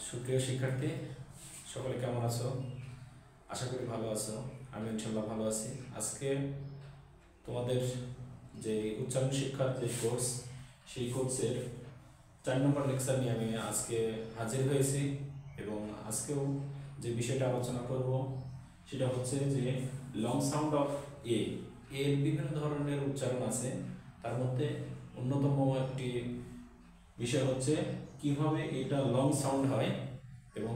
সুপ্রিয় শিক্ষার্থী সকলে কেমন আছো? আশা করি ভালো আছো। আমি ইনশাআল্লাহ ভালো আছি। আজকে তোমাদের যে উচ্চারণ শিক্ষার যে কোর্স, সেই কোর্সের 4 নম্বর লেকচার নিয়ে আমি আজকে হাজির হয়েছি এবং আজকেও যে বিষয়টা আলোচনা করব সেটা হচ্ছে যে লং সাউন্ড অফ এ এর বিভিন্ন ধরনের উচ্চারণ আছে। তার মধ্যে অন্যতম একটি বিষয় হচ্ছে কিভাবে এটা লং সাউন্ড হয় এবং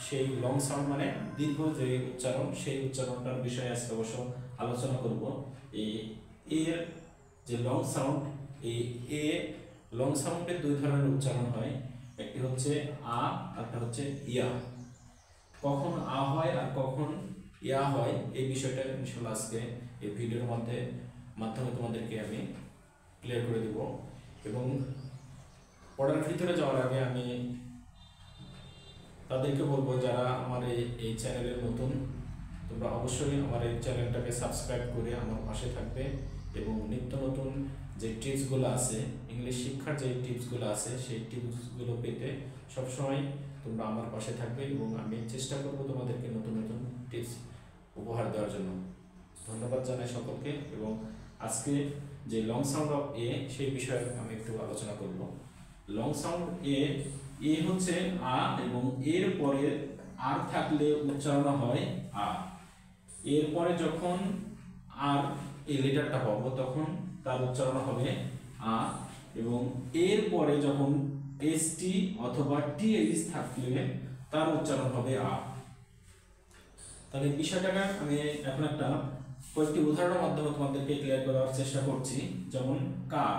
সেই লং সাউন্ড মানে দীর্ঘ যে উচ্চারণ, সেই উচ্চারণটার বিষয়ে আজকে অবশ্য আলোচনা করব। এই এর যে লং সাউন্ড, এই এ লং সাউন্ডের দুই ধরনের উচ্চারণ হয়, একটি হচ্ছে আ আর একটা হচ্ছে ইয়া। কখন আ হয় আর কখন ইয়া হয় এই বিষয়টা ইনশাআল্লাহ আজকে এই ভিডিওর মাধ্যমে তোমাদেরকে আমি ক্লিয়ার করে দেব। এবং পড়ার ভিতরে যাওয়ার আগে আমি তাদেরকে বলবো যারা আমার এই চ্যানেলের নতুন, তোমরা অবশ্যই আমার এই চ্যানেলটাকে সাবস্ক্রাইব করে আমার পাশে থাকবে এবং নিত্য নতুন যে টিপসগুলো আছে, ইংলিশ শিক্ষার যে টিপসগুলো আছে, সেই টিপসগুলো পেতে সবসময় তোমরা আমার পাশে থাকবে এবং আমি চেষ্টা করব তোমাদেরকে নতুন নতুন টিপস উপহার দেওয়ার জন্য। ধন্যবাদ জানাই সকলকে। এবং আজকে যে লং সাউন্ড অফ এ সেই বিষয়ে আমি একটু আলোচনা করব। লং সাউন্ড এ হচ্ছে আ এবং এর পরে আর থাকলে উচ্চারণ হয় আ। এর পরে যখন আর এই লেটারটা পাবো তখন তার উচ্চারণ হবে আ এবং এর পরে যখন এস টি অথবা টিএইচ থাকলে তার উচ্চারণ হবে আ। তাহলে বিষয়টাকে আমি এখন একটা কয়েকটি উদাহরণের মাধ্যমে তোমাদেরকে ক্লিয়ার করার চেষ্টা করছি। যেমন কার,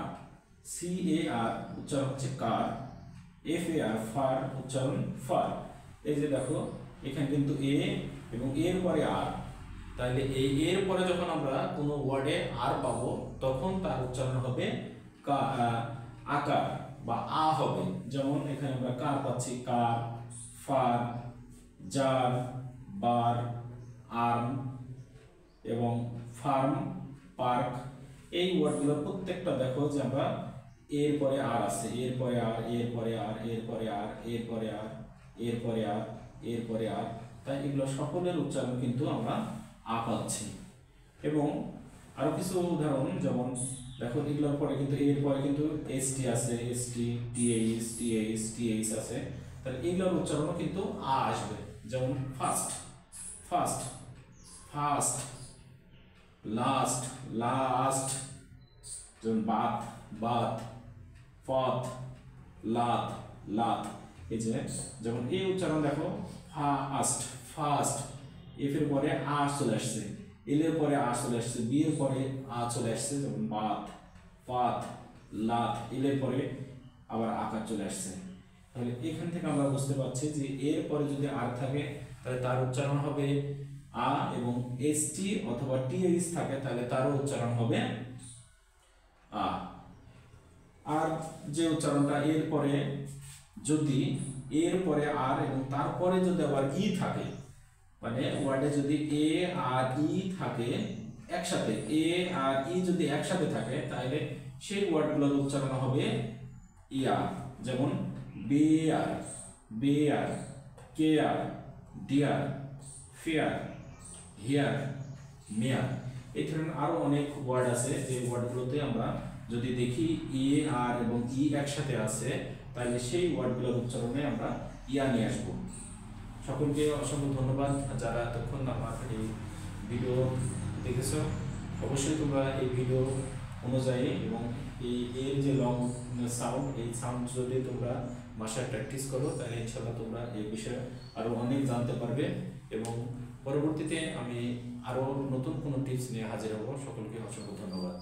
সি এ আর উচ্চারণ হচ্ছে কার, এফ এ আর ফার উচ্চারণ ফার। এই যে দেখো এখানে কিন্তু এ এবং এর পরে আর, তাহলে এই এর পরে যখন আমরা কোনো ওয়ার্ডে আর পাবো তখন তার উচ্চারণ হবে আকার বা আ হবে। যেমন এখানে আমরা কার পাচ্ছি, কার, ফার, জার, বার, আর্ম এবং ফার্ম, পার্ক। এই ওয়ার্ডগুলো প্রত্যেকটা দেখো যে আমরা এর পরে আর আছে, এর পরে আর, এর পরে আর, এর পরে আর, এর পরে আর, এর পরে আর, এর পরে আর, তাই এগুলো সকলের উচ্চারণ কিন্তু আমরা আ পাচ্ছি। এবং আরো কিছু উদাহরণ, যেমন দেখো এগুলোর পরে কিন্তু এর পরে কিন্তু এস টি আছে, S T, TH, TH, TH আছে, তাহলে এগুলোর উচ্চারণও কিন্তু আ আসবে। যেমন first, first, first, last, last, যেমন বাত, বাত, পথ, লাত, লাত। এই যে যেমন এই উচ্চারণ দেখো ফাস্ট, ফাস্ট, এফ এর পরে আ চলে আসছে, এল এর পরে আ চলে আসছে, বি এর পরে আ চলে আসছে, যেমন বাত, পাত, লাত, এল এর পরে আবার আকার চলে আসছে। তাহলে এখান থেকে আমরা বুঝতে পারছি যে এর পরে যদি আর থাকে তাহলে তার উচ্চারণ হবে আ এবং এস টি অথবা টিএইচ থাকে তাহলে তারও উচ্চারণ হবে আ। আর যে উচ্চারণটা এর পরে যদি এর পরে আর এবং তারপরে যদি আবার ই থাকে, মানে ওয়ার্ডে যদি এ আর ই থাকে একসাথে, এ আর ই যদি একসাথে থাকে তাহলে সেই ওয়ার্ডগুলোর উচ্চারণ হবে ইয়া। যেমন bear, bear, care, dear, fair, here, mare. এই ধরনের আরো অনেক ওয়ার্ড আছে যে ওয়ার্ডগুলোতে আমরা যদি দেখি এ আর এবং ই একসাথে আছে তাহলে সেই ওয়ার্ডগুলোর উচ্চারণে আমরা ইয়া নিয়ে আসবো। সকলকে অসংখ্য ধন্যবাদ যারা এতক্ষণ আমার এই ভিডিও দেখেছো। অবশ্যই তোমরা এই ভিডিও অনুযায়ী এবং এর যে লং সাউন্ড, এই সাউন্ড যদি তোমরা ভাষায় প্র্যাকটিস করো তাহলে ইনশাআল্লাহ তোমরা এই বিষয়ে আরো অনেক জানতে পারবে এবং পরবর্তীতে আমি আরো নতুন কোনো টিপস নিয়ে হাজির হব। সকলকে অসংখ্য ধন্যবাদ।